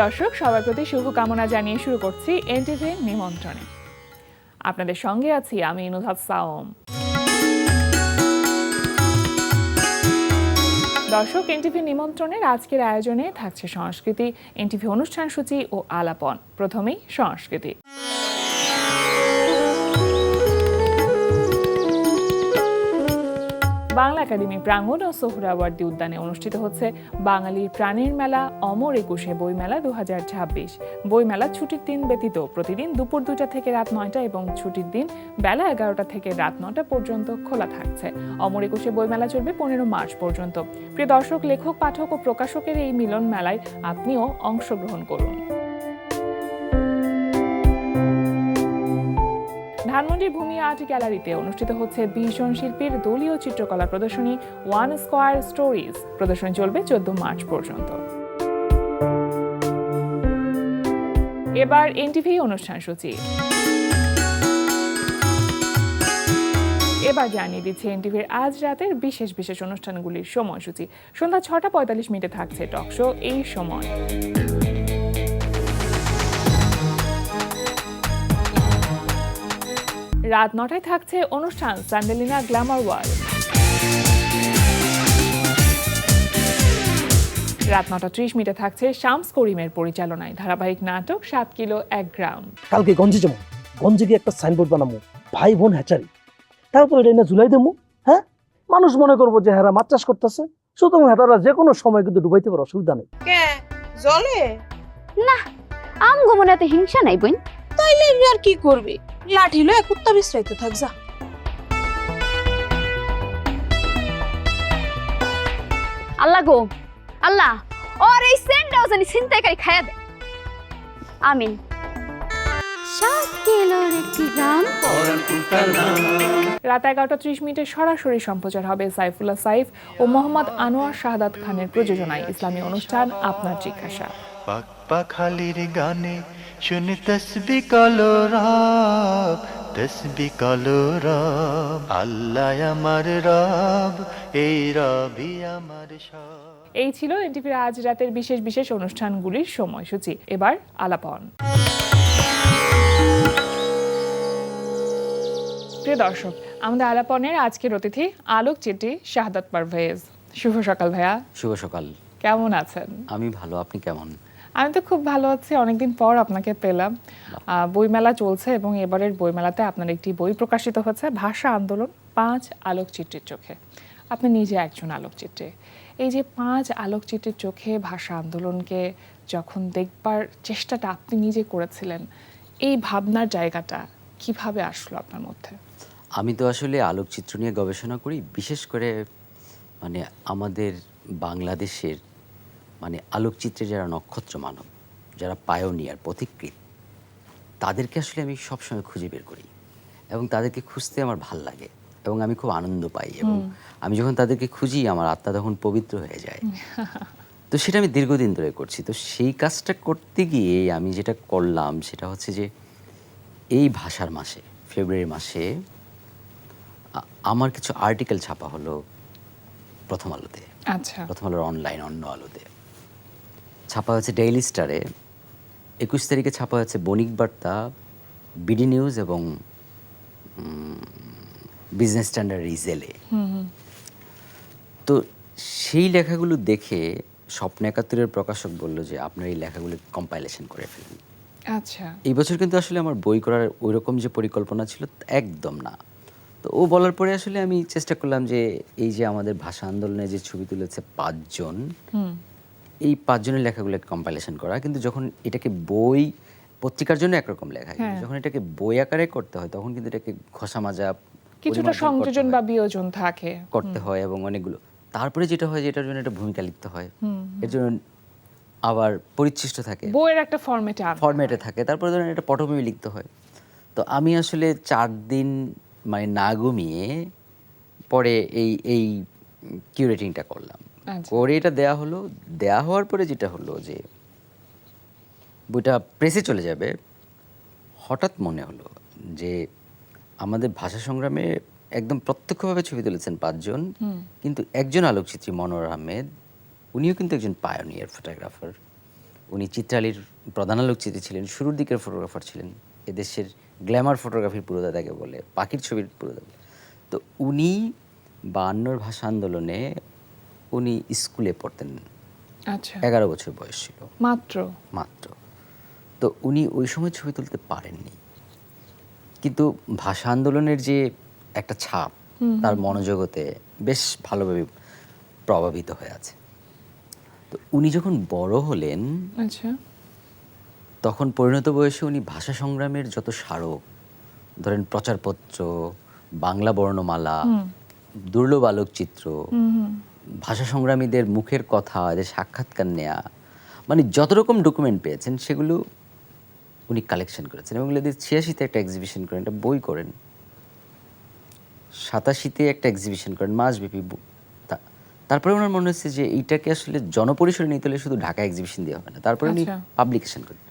দর্শক, সবার প্রতি শুভকামনা জানিয়ে শুরু করছি এনটিভি নিমন্ত্রণে। আপনাদের সঙ্গে আছি আমি নুহাত সাওম। দর্শক, এনটিভি নিমন্ত্রণের আজকের আয়োজনে থাকছে সংস্কৃতি, এনটিভি অনুষ্ঠান সূচি ও আলাপন। প্রথমেই সংস্কৃতি। বাংলা একাডেমি প্রাঙ্গণ ও সোহরাওয়ার্দী উদ্যানে অনুষ্ঠিত হচ্ছে বাঙালির প্রাণের মেলা অমর একুশে বইমেলা 2026। বইমেলা ছুটির দিন ব্যতীত প্রতিদিন দুপুর 2টা থেকে রাত 9টা এবং ছুটির দিন বেলা 11টা থেকে রাত 9টা পর্যন্ত খোলা থাকছে। অমর একুশে বইমেলা চলবে 15 মার্চ পর্যন্ত। প্রিয় দর্শক, লেখক, পাঠক ও প্রকাশকের এই মিলন মেলায় আপনিও অংশগ্রহণ করুন। ধানমন্ডির ভূমি আর্ট গ্যালারিতে অনুষ্ঠিত হচ্ছে 20 জন শিল্পীর দলীয় চিত্রকলা প্রদর্শনী ওয়ান স্কয়ার স্টোরিজ। প্রদর্শনী চলবে 14 মার্চ পর্যন্ত। এবার এনটিভি অনুষ্ঠান সূচি। এবার জানিয়ে দিচ্ছে এনটিভির আজ রাতের বিশেষ বিশেষ অনুষ্ঠানগুলির সময়সূচি। সন্ধ্যা 6টা 45 মিনিটে থাকছে টক শো এই সময়। রাত 9টায় থাকছে অনুষ্ঠান স্যান্ডেলিনা গ্ল্যামার ওয়ার্ল্ড। রাত 9টা 30 মিনিটে থাকছে শামস করিমের পরিচালনায় ধারাবাহিক নাটক 7 কিলো 1 গ্রাম। কালকে গঞ্জে যাবো, গঞ্জে গিয়ে একটা সাইনবোর্ড বানাবো, ভাই বোন হ্যাচারি। তারপর এটা এনে ঝুলাই দেবো। হ্যাঁ, মানুষ মনে করবো যে হ্যাঁ মাছ চাষ করতেছে। সুতরাং হেতারা যে কোনো সময় কিন্তু ডুবাইতে পারে, অসুবিধা নেই। জলে না, আমগো মনে এত হিংসা নাই বোন। তাইলে আর কি করবি, লাঠি লয়ে কুত্তা বিশ্রাইতে থাক যা। আল্লাহ গো আল্লাহ, ওর এই সেন্ডাও জানি ছিনতাইকারী খাইয়া দে। আমিন। 7 কিলো 1 গ্রাম। রাত 11টা 30 মিনিটে সরাসরি সম্প্রচার হবে সাইফুল্লাহ সাইফ ও মোহাম্মদ আনোয়ার শাহাদাত খানের প্রযোজনায় ইসলামী অনুষ্ঠান আপনার জিজ্ঞাসা। পাক পাখালির গানে শুনে তসবিহ কলো রব, তসবিহ কলো রব, আল্লাহ আমার রব, এই রবই আমার সব। এই ছিল এনটিভির আজ রাতের বিশেষ বিশেষ অনুষ্ঠানগুলির সময়সূচি। এবার আলাপন। প্রিয় দর্শক, আমাদের আলাপনের আজকের অতিথি আলোকচিত্রী শাহাদাত পারভেজ। শুভ সকাল ভাইয়া। শুভ সকাল। কেমন আছেন? আমি ভালো, আপনি কেমন? আমি তো খুব ভালো আছি, অনেকদিন পর আপনাকে পেলাম। বইমেলা চলছে এবং এবারের বইমেলাতে আপনার একটি বই প্রকাশিত হচ্ছে, ভাষা আন্দোলন 5 আলোকচিত্রীর চোখে। আপনি নিজে একজন আলোকচিত্রী। এই যে 5 আলোকচিত্রীর চোখে ভাষা আন্দোলনকে যখন দেখবার চেষ্টাটা আপনি নিজে করেছিলেন, এই ভাবনার জায়গাটা কিভাবে আসলো আপনার মধ্যে? আমি তো আসলে আলোকচিত্র নিয়ে গবেষণা করি, বিশেষ করে মানে আমাদের বাংলাদেশের মানে আলোকচিত্রে যারা নক্ষত্র মানব, যারা পায়োনিয়ার পথিকৃৎ, তাদেরকে আসলে আমি সবসময় খুঁজে বের করি এবং তাদেরকে খুঁজতে আমার ভাল লাগে এবং আমি খুব আনন্দ পাই এবং আমি যখন তাদেরকে খুঁজি আমার আত্মা তখন পবিত্র হয়ে যায়। তো সেটা আমি দীর্ঘদিন ধরে করছি। তো সেই কাজটা করতে গিয়ে আমি যেটা করলাম সেটা হচ্ছে যে এই ভাষার মাসে, ফেব্রুয়ারি মাসে আমার কিছু আর্টিকেল ছাপা হলো প্রথম আলোতে। আচ্ছা। প্রথম আলোর অনলাইন অন্য আলোতে ছাপা হয়েছে, ডেইলি স্টারে 21 তারিখে ছাপা হয়েছে, বণিক বার্তা, বিডি নিউজ এবং বিজনেস স্ট্যান্ডার্ড রিজেলে। তো সেই লেখাগুলো দেখে স্বপ্ন 71-এর প্রকাশক বলল যে আপনার এই লেখাগুলো কম্পাইলেশন করে ফেলুন। আচ্ছা। এই বছর কিন্তু আসলে আমার বই করার ওই রকম যে পরিকল্পনা ছিল একদম না। তো ও বলার পরে আসলে আমি চেষ্টা করলাম যে এই যে আমাদের ভাষা আন্দোলনে যে ছবি তুলেছে 5 জন, এই 5 জনের লেখাগুলোকে কম্পাইলেশন করা। কিন্তু যখন এটাকে বই, পত্রিকার জন্য একরকম লেখা, যখন এটাকে বই আকারে করতে হয় তখন কিন্তু এটাকে ঘষা মাজা, কিছুটা সংযোজন বা বিয়োজন থাকে, করতে হয় এবং অনেকগুলো। তারপরে যেটা হয় যে এটার জন্য একটা ভূমিকা লিখতে হয়, এর জন্য আবার পরিচ্ছিষ্ট থাকে, বইয়ের একটা ফরম্যাটে থাকে, তারপরে ধরেন একটা পটভূমি লিখতে হয়। তো আমি আসলে 4 দিন মানে না ঘুমিয়ে পরে এই কিউরেটিংটা করলাম। করে এটা দেয়া হলো। দেয়া হওয়ার পরে যেটা হলো যে বইটা প্রেসে চলে যাবে, হঠাৎ মনে হলো যে আমাদের ভাষা সংগ্রামে একদম প্রত্যক্ষভাবে ছবি তুলেছেন 5 জন, কিন্তু একজন আলোকচিত্রী মনোয়ার আহমেদ, উনিও কিন্তু একজন পায়োনিয়ার ফটোগ্রাফার, উনি চিত্রালীর প্রধান আলোকচিত্রী ছিলেন, শুরুর দিকের ফটোগ্রাফার ছিলেন, এদেশের গ্ল্যামার ফটোগ্রাফির পুরোদা তাকে বলে, পাখির ছবির পুরোদা বলে। তো উনি 52 ভাষা আন্দোলনে উনি স্কুলে পড়তেন, আচ্ছা, 11 বছর বয়স ছিল মাত্র। তো উনি ওই সময় ছবি তুলতে পারেননি, কিন্তু ভাষা আন্দোলনের যে একটা ছাপ তার মনোজগতে বেশ ভালোভাবে প্রভাবিত হয়ে আছে। তো উনি যখন বড় হলেন আচ্ছা, তখন পরিণত বয়সে উনি ভাষা সংগ্রামের যত স্মারক, ধরেন প্রচারপত্র, বাংলা বর্ণমালা, দুর্লভ আলোকচিত্র, ভাষা সংগ্রামীদের মুখের কথা, এদের সাক্ষাৎকার নেয়া, মানে যত রকম ডকুমেন্ট পেয়েছেন সেগুলো উনি কালেকশন করেছেন এবং এদের 86-তে একটা এক্সিবিশন করেন, একটা বই করেন, 87-তে একটা এক্সিবিশন করেন মাসব্যাপী। তারপরে ওনার মনে হচ্ছে যে এইটাকে আসলে জনপরিসরে নিতে হলে শুধু ঢাকা এক্সিবিশন দিয়ে হবে না, তারপরে উনি আচ্ছা। পাবলিকেশন করেন।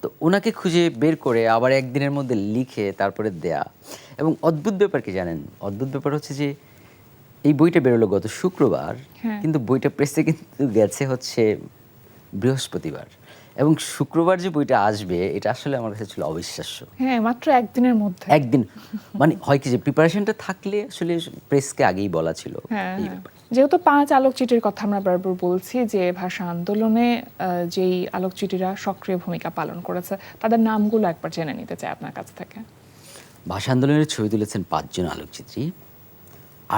তো ওনাকে খুঁজে বের করে আবার একদিনের মধ্যে লিখে তারপরে দেয়া। এবং অদ্ভুত ব্যাপার কি জানেন, অদ্ভুত ব্যাপার হচ্ছে যে এই বইটা বেরোলো গত শুক্রবার, হ্যাঁ। কিন্তু বইটা প্রেসে কিন্তু গেছে হচ্ছে বৃহস্পতিবার, এবং শুক্রবার যে বইটা আসবে এটা আসলে আমার কাছে ছিল অবিশ্বাস্য। হ্যাঁ, মাত্র একদিনের মধ্যে। একদিন মানে হয় কি যে প্রিপারেশনটা থাকলে আসলে প্রেসকে আগেই বলা ছিল হ্যাঁ, এই হ্যাঁ। ব্যাপার। যেহেতু 5 আলোকচিত্রীর কথা আমরা বারবার বলছি যে ভাষা আন্দোলনে যেই আলোকচিত্রীরা সক্রিয় ভূমিকা পালন করেছে তাদের নামগুলো একবার জেনে নিতে চাই আপনার কাছ থেকে। ভাষা আন্দোলনের ছবি তুলেছেন 5 জন আলোকচিত্রী।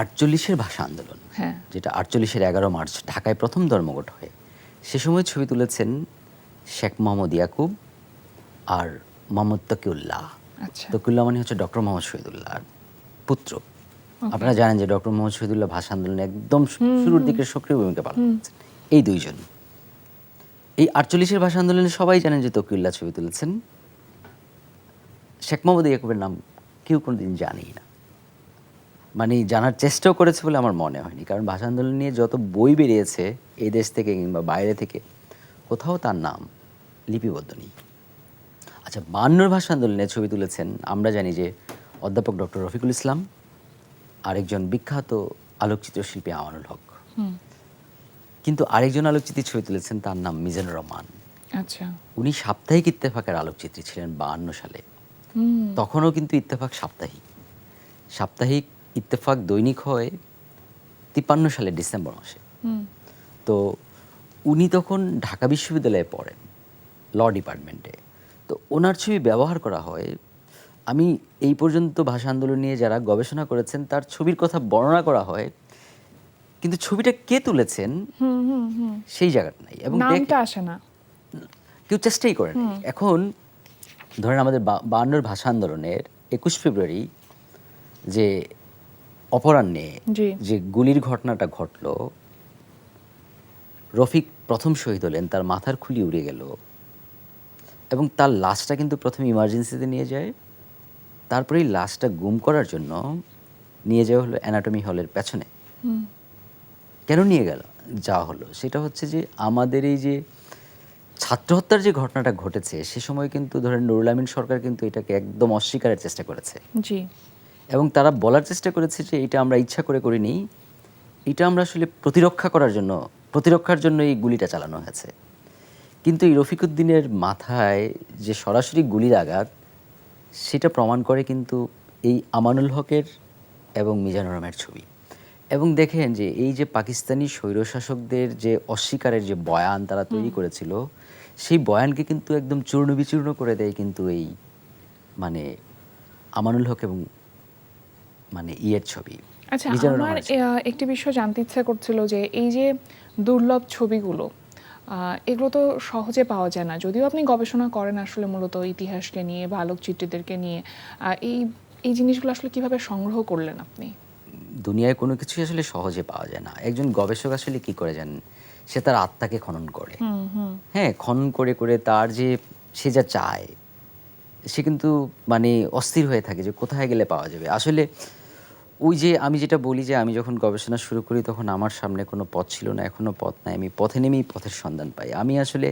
48-এর ভাষা আন্দোলন, হ্যাঁ। যেটা 48-এর 11 মার্চ ঢাকায় প্রথম ধর্মঘট হয়, সে সময় ছবি তুলেছেন শেখ মোহাম্মদ ইয়াকুব আর মোহাম্মদ তকিউল্লাহ। আচ্ছা, তকিউল্লাহ মানে হচ্ছে ডক্টর মোহাম্মদ শহীদুল্লাহর পুত্র। আপনারা জানেন যে ডক্টর মোহাম্মদ শহীদুল্লাহ ভাষা আন্দোলনে একদম শুরুর দিকে সক্রিয় ভূমিকা পালন করেছেন। এই দুইজন, এই 48-এর ভাষা আন্দোলনে সবাই জানেন যে তকিউল্লাহ ছবি তুলেছেন। শেখ মোহাম্মদ ইয়াকুবের নাম কেউ কোনোদিন জানেই না, মানে জানার চেষ্টাও করেছে বলে আমার মনে হয়নি, কারণ ভাষা আন্দোলন নিয়ে যত বই বেরিয়েছে এই দেশ থেকে কিংবা বাইরে থেকে, কোথাও তার নাম লিপিবদ্ধ নেই। আচ্ছা, 52 ভাষা আন্দোলনে ছবি তুলেছেন আমরা জানি যে অধ্যাপক ডক্টর রফিকুল ইসলাম, আরেকজন বিখ্যাত আলোকচিত্র শিল্পী আমানুল হক, কিন্তু আরেকজন আলোকচিত্রী ছবি তুলেছেন তার নাম মিজানুর রহমান। আচ্ছা, উনি সাপ্তাহিক ইত্তেফাকের আলোকচিত্রী ছিলেন 52 সালে। তখনও কিন্তু ইত্তেফাক সাপ্তাহিক, সাপ্তাহিক ইত্তেফাক দৈনিক হয় 53 সালের ডিসেম্বর মাসে। তো উনি তখন ঢাকা বিশ্ববিদ্যালয়ে পড়েন ল ডিপার্টমেন্টে। তো ওনার ছবি ব্যবহার করা হয়। আমি এই পর্যন্ত ভাষা আন্দোলন নিয়ে যারা গবেষণা করেছেন তার ছবির কথা বর্ণনা করা হয়, কিন্তু ছবিটা কে তুলেছেন সেই জায়গাটা নাই, এবং নামটা আসে না। কেউ চেষ্টাই করেন। এখন ধরেন আমাদের 52 ভাষা আন্দোলনের 21 ফেব্রুয়ারি যে অপরাহ্নে জি। যে গুলির ঘটনাটা ঘটলো, রফিক প্রথম শহীদ হলেন, তার মাথার খুলি উড়ে গেল, এবং তার লাশটা কিন্তু প্রথমে ইমার্জেন্সিতে নিয়ে যায়, তারপরেই লাশটা গুম করার জন্য নিয়ে যাওয়া হলো অ্যানাটমি হলের পেছনে। কেন নিয়ে যাওয়া হলো সেটা হচ্ছে যে আমাদের এই যে ছাত্র হত্যার যে ঘটনাটা ঘটেছে সে সময় কিন্তু ধরেন নুরুল আমিন সরকার কিন্তু এটাকে একদম অস্বীকারের চেষ্টা করেছে, জি। এবং তারা বলার চেষ্টা করেছে যে এটা আমরা ইচ্ছা করে করিনি, এটা আমরা আসলে প্রতিরক্ষার জন্য এই গুলিটা চালানো হয়েছে। কিন্তু এই রফিকুদ্দিনের মাথায় যে সরাসরি গুলির আঘাত, সেটা প্রমাণ করে কিন্তু এই আমানুল হকের এবং মিজানুর রহমানের ছবি। এবং দেখেন যে এই যে পাকিস্তানি স্বৈরশাসকদের যে অস্বীকারের যে বয়ান তারা তৈরি করেছিল, সেই বয়ানকে কিন্তু একদম চূর্ণ বিচূর্ণ করে দেয় কিন্তু এই মানে আমানুল হক এবং মানে ইয়ের ছবি। আচ্ছা, মিজানুর আমার রহমানের ছবি। একটি বিষয় জানতে ইচ্ছা করছিল যে এই যে দুর্লভ ছবিগুলো, এগুলো তো সহজে পাওয়া যায় না, যদিও আপনি গবেষণা করেন আসলে মূলত ইতিহাসকে নিয়ে বা আলোকচিত্রীদেরকে নিয়ে। এই এই জিনিসগুলো আসলে কিভাবে সংগ্রহ করলেন আপনি? দুনিয়ায় কোনো কিছুই আসলে সহজে পাওয়া যায় না। একজন গবেষক আসলে কি করে জানেন, সে তার আত্মাকে খনন করে। হ্যাঁ, খনন করে করে তার যে সে যা চায় সে কিন্তু মানে অস্থির হয়ে থাকে যে কোথায় গেলে পাওয়া যাবে। আসলে ওই যে আমি যেটা বলি যে আমি যখন গবেষণা শুরু করি তখন আমার সামনে কোনো পথ ছিল না, এখনো পথ নাই, আমি পথে নেমেই পথের সন্ধান পাই। আমি আসলে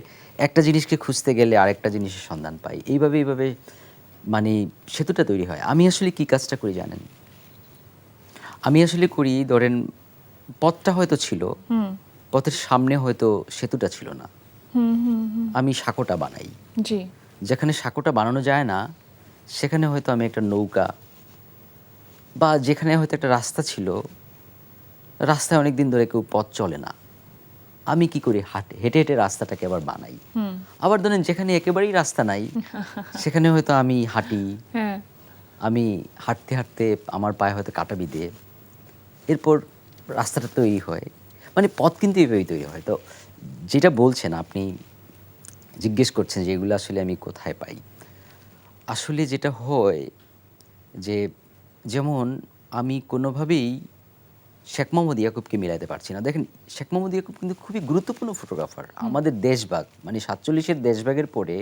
একটা জিনিসকে খুঁজতে গেলে আরেকটা জিনিসের সন্ধান পাই, এইভাবে মানে সেতুটা তৈরি হয়। আমি আসলে কি কাজটা করি জানেন, আমি আসলে করি ধরেন পথটা হয়তো ছিল, পথের সামনে হয়তো সেতুটা ছিল না, আমি সাঁকোটা বানাই। জি। যেখানে সাঁকোটা বানানো যায় না সেখানে হয়তো আমি একটা নৌকা, বা যেখানে হয়তো একটা রাস্তা ছিল, রাস্তায় অনেক দিন ধরে কেউ পথ চলে না, আমি কি করি হেঁটে হেঁটে রাস্তাটাকে আবার বানাই। আবার ধরেন যেখানে একেবারেই রাস্তা নাই সেখানে হয়তো আমি হাঁটি, হ্যাঁ। আমি হাঁটতে হাঁটতে আমার পায়ে হয়তো কাটা বিঁধে এরপর রাস্তাটা তৈরি হয়। মানে পথ কিন্তু এইভাবেই তৈরি হয়। তো যেটা বলছেন আপনি, জিজ্ঞেস করছেন যে এগুলো আসলে আমি কোথায় পাই, আসলে যেটা হয় যে, যেমন আমি কোনোভাবেই শেখ মোহাম্মদ ইয়াকুবকে মিলাতে পারছি না। দেখেন, শেখ মোহাম্মদ ইয়াকুব কিন্তু খুবই গুরুত্বপূর্ণ ফটোগ্রাফার। আমাদের দেশভাগ, মানে 47-এর দেশভাগের পরে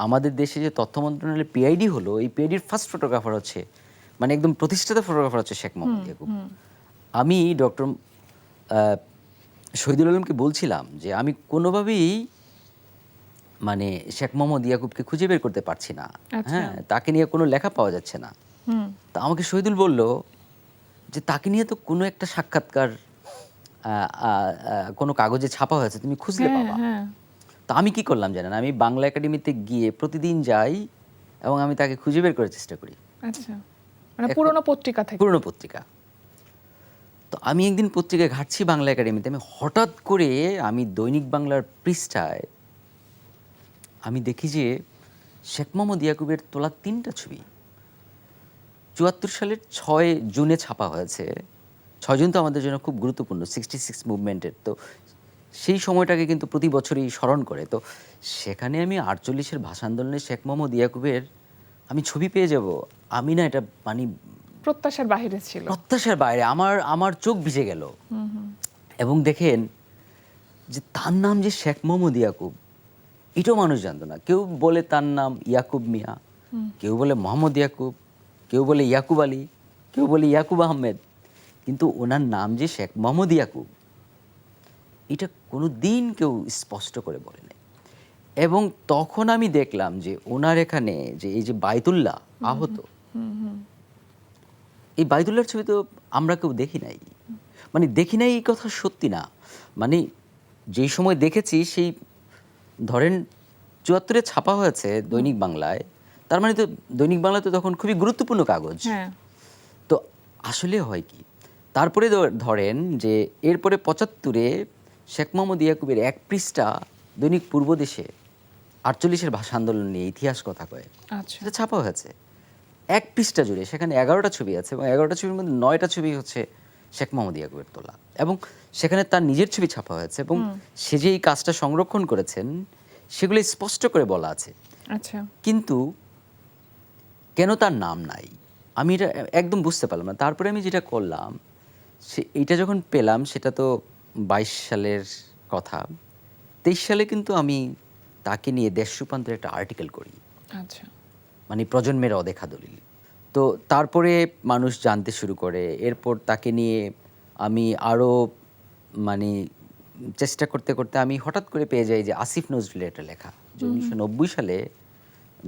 আমাদের দেশে যে তথ্য মন্ত্রণালয়ের পিআইডি হলো, এই পিআইডির ফার্স্ট ফটোগ্রাফার হচ্ছে, মানে একদম প্রতিষ্ঠিত ফটোগ্রাফার হচ্ছে শেখ মোহাম্মদ ইয়াকুব। আমি ডক্টর শহীদুল আলমকে বলছিলাম যে আমি কোনোভাবেই মানে শেখ মোহাম্মদ ইয়াকুবকে খুঁজে বের করতে পারছি না। আচ্ছা। হ্যাঁ, তাকে নিয়ে কোনো লেখা পাওয়া যাচ্ছে না। তা আমাকে শহীদুল বলল যে তাকে নিয়ে তো কোনো একটা সাক্ষাৎকার কোনো কাগজে ছাপা হয়েছে, তুমি খুঁজলে হ্যাঁ, পাবা। হ্যাঁ। তো আমি কি করলাম জানেন, আমি বাংলা একাডেমিতে গিয়ে প্রতিদিন যাই এবং আমি তাকে খুঁজে বের করার চেষ্টা করি। আচ্ছা, মানে পুরনো পত্রিকা থেকে। পুরনো পত্রিকা। তো আমি একদিন পত্রিকায় ঘাটছি বাংলা একাডেমিতে, আমি হঠাৎ করে আমি দৈনিক বাংলার পৃষ্ঠায় আমি দেখি যে শেখ মোহাম্মদ ইয়াকুবের তোলা 3টা ছবি 74 সালের 6 জুনে ছাপা হয়েছে। 6 জুন তো আমাদের জন্য খুব গুরুত্বপূর্ণ, 66 মুভমেন্টের। তো সেই সময়টাকে কিন্তু প্রতি বছরই স্মরণ করে। তো সেখানে আমি 48-এর ভাষা আন্দোলনে শেখ মোহাম্মদ ইয়াকুবের আমি ছবি পেয়ে যাব, আমি না এটা মানে প্রত্যাশার বাইরে ছিল। প্রত্যাশার বাইরে, আমার চোখ ভিজে গেল। এবং দেখেন যে তার নাম যে শেখ মোহাম্মদ ইয়াকুব, এটাও মানুষ জানতো না। কেউ বলে তার নাম ইয়াকুব মিয়া, কেউ বলে মোহাম্মদ ইয়াকুব, কেউ বলে ইয়াকুব আলী, কেউ বলে ইয়াকুব আহমেদ, কিন্তু ওনার নাম যে শেখ মোহাম্মদ ইয়াকুব এটা কোনো দিন কেউ স্পষ্ট করে বলে নাই। এবং তখন আমি দেখলাম যে ওনার এখানে যে এই যে বাইতুল্লাহ আহত, এই বাইতুল্লাহর ছবি তো আমরা কেউ দেখি নাই। মানে দেখি নাই এই কথা সত্যি না, মানে যেই সময় দেখেছি সেই ধরেন 74-এ ছাপা হয়েছে দৈনিক বাংলায়, তার মানে তো দৈনিক বাংলা তো তখন খুবই গুরুত্বপূর্ণ কাগজ। হ্যাঁ। তো আসলে হয় কি, তারপরে ধরেন যে এরপরে 75-এ শেখ মোহাম্মদ ইয়াকুবের 1 পৃষ্ঠা দৈনিক পূর্বদেশে 48-এর ভাষা আন্দোলন নিয়ে ইতিহাস কথা কয়, আচ্ছা। সেটা ছাপা হয়েছে 1 পৃষ্ঠা জুড়ে। সেখানে 11টা ছবি আছে এবং 11টা ছবির মধ্যে 9টা ছবি হচ্ছে শেখ মোহাম্মদ ইয়াকুবের তোলা, এবং সেখানে তার নিজের ছবি ছাপা হয়েছে। এবং সে যে এই কাজটা সংরক্ষণ করেছেন সেগুলো স্পষ্ট করে বলা আছে। আচ্ছা। কিন্তু কেন তার নাম নাই আমি এটা একদম বুঝতে পারলাম না। তারপরে আমি যেটা করলাম, এইটা যখন পেলাম সেটা তো 22 সালের কথা, 23 সালে কিন্তু আমি তাকে নিয়ে দেশ রূপান্তরের একটা আর্টিকেল করি, আচ্ছা। মানে প্রজন্মের অদেখা দলিল। তো তারপরে মানুষ জানতে শুরু করে, এরপর তাকে নিয়ে আমি আরও মানে চেষ্টা করতে করতে আমি হঠাৎ করে পেয়ে যাই যে আসিফ নজরুলের একটা লেখা, যে 1990 সালে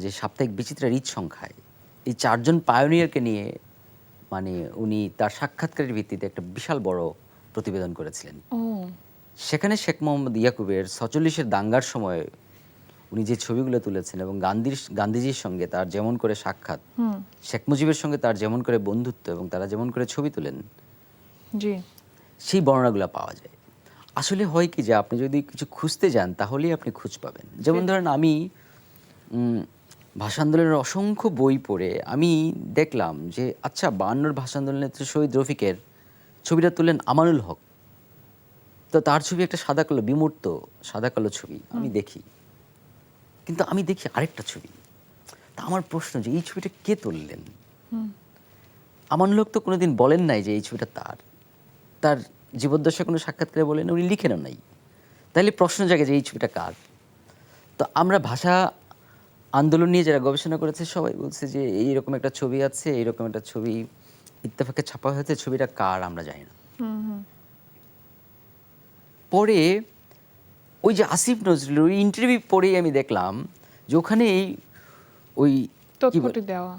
যে সাপ্তাহিক বিচিত্রা রিচ সংখ্যায় এই 4 জন পায়োনিয়ারকে নিয়ে মানে উনি তার সাক্ষাৎকারের ভিত্তিতে একটা বিশাল বড় প্রতিবেদন করেছিলেন। ও সেখানে শেখ মোহাম্মদ ইয়াকুবের 46-এর দাঙ্গার সময় উনি যে ছবিগুলো তুলেছেন এবং গান্ধীজির সঙ্গে তার যেমন করে সাক্ষাৎ, শেখ মুজিবের সঙ্গে তার যেমন করে বন্ধুত্ব এবং তারা যেমন করে ছবি তোলেন, জি। সেই বর্ণনাগুলো পাওয়া যায়। আসলে হয় কি যে আপনি যদি কিছু খুঁজতে যান তাহলেই আপনি খুঁজ পাবেন। যেমন ধরেন আমি ভাষা আন্দোলনের অসংখ্য বই পড়ে আমি দেখলাম যে আচ্ছা 52-র ভাষা আন্দোলনের শহীদ রফিকের ছবিটা তুললেন আমানুল হক, তো তার ছবি একটা সাদা কালো বিমূর্ত সাদা কালো ছবি আমি দেখি, কিন্তু আমি দেখি আরেকটা ছবি। তা আমার প্রশ্ন যে এই ছবিটা কে তুললেন? আমানুল হক তো কোনোদিন বলেন নাই যে এই ছবিটা তার জীবদ্দশা কোনো সাক্ষাৎকারে বলেন, উনি লিখেনও নাই। তাহলে প্রশ্ন জাগে যে এই ছবিটা কার? তো আমরা ভাষা আন্দোলন নিয়ে যারা গবেষণা করেছে সবাই বলছে যে এইরকম একটা ছবি আছে, এইরকম একটা ছবি ইত্তেফাকে ছাপা হয়েছে, ছবিটা কার আমরা জানি না। পরে ওই যে আসিফ নজরুল ওই ইন্টারভিউ পড়েই আমি দেখলাম যে ওখানে ওই তথ্যটি দেওয়া,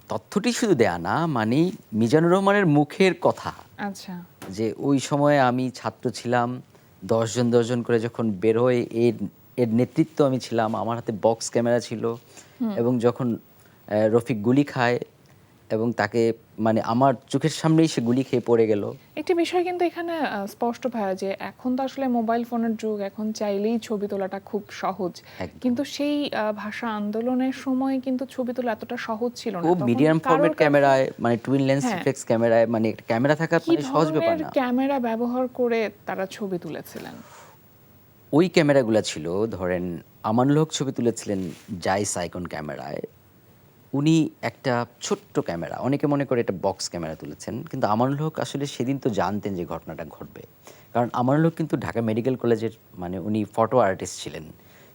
তথ্যটি শুধু দেয়া না, মানে মিজানুর রহমানের মুখের কথা, আচ্ছা, যে ওই সময়ে আমি ছাত্র ছিলাম, 10 জন করে যখন বের হয়ে এর নেতৃত্ব আমি ছিলাম, আমার হাতে বক্স ক্যামেরা ছিল, এবং যখন রফিক গুলি খায় এবং তাকে মানে আমার চোখের সামনেই সে গুলি খেয়ে পড়ে গেল। একটি বিষয় কিন্তু এখানে স্পষ্ট ভাইয়া যে এখন তো আসলে মোবাইল ফোনের যুগ, এখন চাইলেই ছবি তোলাটা খুব সহজ, একদম। কিন্তু সেই ভাষা আন্দোলনের সময় কিন্তু ছবি তোলা এতটা সহজ ছিল না। খুব তখন মিডিয়াম কারোর ফরম্যাট কাছে ক্যামেরায়, মানে টুইন লেন্স হ্যাঁ। রিফ্লেক্স ক্যামেরায়, মানে একটা ক্যামেরা থাকা কি মানে সহজ ব্যাপার ধরনের না। ক্যামেরা ব্যবহার করে তারা ছবি তুলেছিলেন? ওই ক্যামেরাগুলো ছিল, ধরেন আমানুল হক ছবি তুলেছিলেন জাইস আইকন ক্যামেরায়। উনি একটা ছোট্ট ক্যামেরা, অনেকে মনে করে এটা বক্স ক্যামেরা তুলেছেন, কিন্তু আমানুল হক আসলে সেদিন তো জানতেন যে ঘটনাটা ঘটবে, কারণ আমানুল হক কিন্তু ঢাকা মেডিকেল কলেজের মানে উনি ফটো আর্টিস্ট ছিলেন।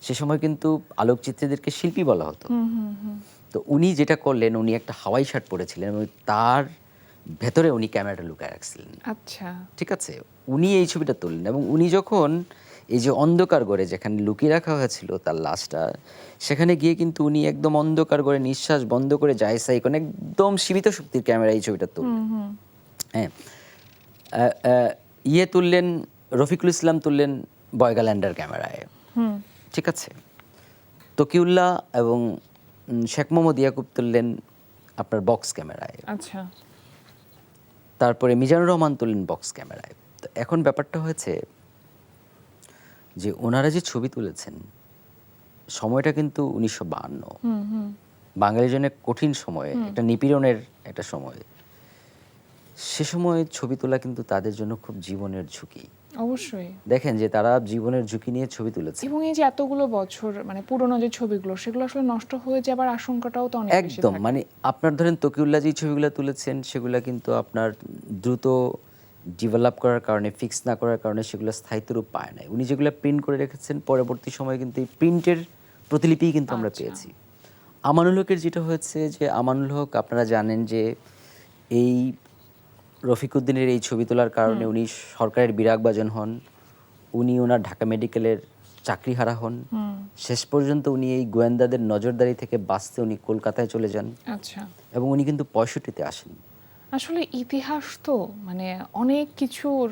সে সময় কিন্তু আলোকচিত্রীদেরকে শিল্পী বলা হতো। তো উনি যেটা করলেন, উনি একটা হাওয়াই শার্ট পরেছিলেন এবং তার ভেতরে উনি ক্যামেরাটা লুকায় রাখছিলেন। আচ্ছা, ঠিক আছে, উনি এই ছবিটা তুললেন এবং উনি যখন এই যে অন্ধকার ঘরে যেখানে লুকিয়ে রাখা হয়েছিল তার লাশটা, সেখানে গিয়ে কিন্তু উনি একদম অন্ধকার ঘরে নিঃশ্বাস বন্ধ করে জাইস আইকন একদম সীমিত শক্তির ক্যামেরা এই ছবিটা তুললেন। হ্যাঁ, ইয়ে তুললেন, রফিকুল ইসলাম তুললেন বয়গাল্যান্ডার ক্যামেরায়। ঠিক আছে, তকিউল্লাহ এবং শেখ মোহাম্মদ ইয়াকুব তুললেন আপনার বক্স ক্যামেরায়। আচ্ছা, তারপরে মিজানুর রহমান তুললেন বক্স ক্যামেরায়। তো এখন ব্যাপারটা হয়েছে যে ওনারা যে ছবি তুলেছেন, সময়টা কিন্তু 1952, বাঙালির জন্য কঠিন সময়, একটা নিপীড়নের একটা সময়। সে সময় ছবি তোলা কিন্তু তাদের জন্য খুব জীবনের ঝুঁকি। অবশ্যই। দেখেন যে তারা জীবনের ঝুঁকি নিয়ে ছবি তুলেছে। এবং এই যে এতগুলো বছর মানে পুরনো যে ছবিগুলো, সেগুলো আসলে নষ্ট হয়ে যাবার আশঙ্কাটাও তো অনেক বেশি একদম, থাকে। মানে আপনার ধরেন তকিউল্লাহ যে ছবিগুলো তুলেছেন, সেগুলো কিন্তু আপনার দ্রুত ডেভেলপ করার কারণে, ফিক্স না করার কারণে সেগুলো স্থায়িত্ব রূপ পায় নাই। উনি যেগুলো প্রিন্ট করে রেখেছেন, পরবর্তী সময়ে কিন্তু এই প্রিন্টের প্রতিলিপিই কিন্তু আমরা আচ্ছা। পেয়েছি। আমানুল হকের যেটা হয়েছে যে আমানুল হক, আপনারা জানেন যে এই রফিকুদ্দিনের এই ছবি তোলার কারণে উনি সরকারের বিরাগভাজন হন, উনি ওনার ঢাকা মেডিকেলের চাকরিহারা হন, শেষ পর্যন্ত উনি এই গোয়েন্দাদের নজরদারি থেকে বাঁচতে উনি কলকাতায় চলে যান, আচ্ছা, এবং উনি কিন্তু 65-তে আসেন। আসলে ইতিহাস তো মানে অনেক কিছুর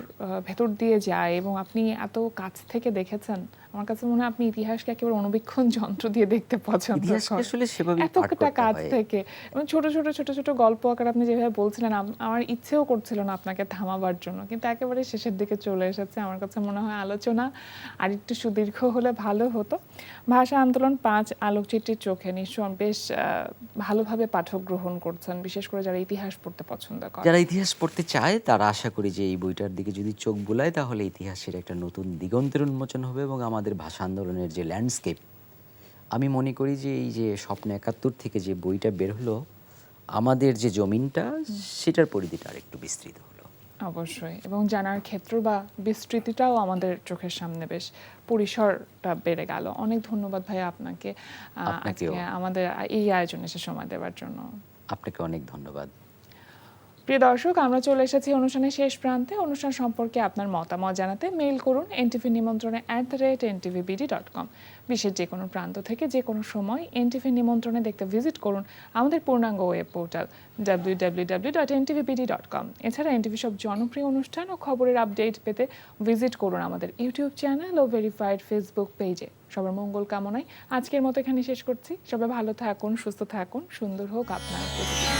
ভেতর দিয়ে যায়, এবং আপনি এত কাছ থেকে দেখেছেন। আমার কাছে মনে হয় আপনি ইতিহাসকে একেবারে অনুবীক্ষণ যন্ত্র দিয়ে দেখতে পছন্দ ইতিহাসকে করেন। আসলে সেভাবেই পাঠ এতটা করতে কাছ হয়। থেকে, এবং ছোট ছোট ছোট ছোট গল্প আকার আপনি যেভাবে বলছিলেন, আমার ইচ্ছেও করছিল না আপনাকে থামাবার জন্য, কিন্তু একেবারে শেষের দিকে চলে এসেছে। আমার কাছে মনে হয় আলোচনা আর একটু সুদীর্ঘ হলে ভালো হতো। ভাষা আন্দোলন 5 আলোকচিত্রীর চোখে নিশ্চয় বেশ ভালোভাবে পাঠক গ্রহণ করছেন, বিশেষ করে যারা ইতিহাস পড়তে পছন্দ করে। যারা ইতিহাস পড়তে চায় তারা আশা করি যে এই বইটার দিকে যদি চোখ বুলায়, তাহলে ইতিহাসের একটা নতুন দিগন্তের উন্মোচন হবে এবং আমাদের ভাষা আন্দোলনের যে ল্যান্ডস্কেপ, আমি মনে করি যে এই যে স্বপ্ন 71 থেকে যে বইটা বের হলো, আমাদের যে জমিনটা সেটার পরিধিটা আর একটু বিস্তৃত হলো। অবশ্যই, এবং জানার ক্ষেত্র বা বিস্তৃতিটাও আমাদের চোখের সামনে বেশ পরিসরটা বেড়ে গেল। অনেক ধন্যবাদ ভাইয়া আপনাকে আপনাকেও। আজকে আমাদের এই আয়োজনে এসে সময় দেওয়ার জন্য। আপনাকে অনেক ধন্যবাদ। প্রিয় দর্শক, আমরা চলে এসেছি অনুষ্ঠানের শেষ প্রান্তে। অনুষ্ঠান সম্পর্কে আপনার মতামত জানাতে মেইল করুন NTV নিমন্ত্রণে @ntvbd.com। বিশ্বের যে কোনো প্রান্ত থেকে যে কোনো সময় NTV নিমন্ত্রণে দেখতে ভিজিট করুন আমাদের পূর্ণাঙ্গ ওয়েব পোর্টাল www.ntvbd.com। এছাড়া NTV সব জনপ্রিয় অনুষ্ঠান ও খবরের আপডেট পেতে ভিজিট করুন আমাদের ইউটিউব চ্যানেল ও ভেরিফাইড ফেসবুক পেজে। সবার মঙ্গল কামনায় আজকের মতো এখানে শেষ করছি। সবাই ভালো থাকুন, সুস্থ থাকুন, সুন্দর হোক আপনার প্রতিদিন।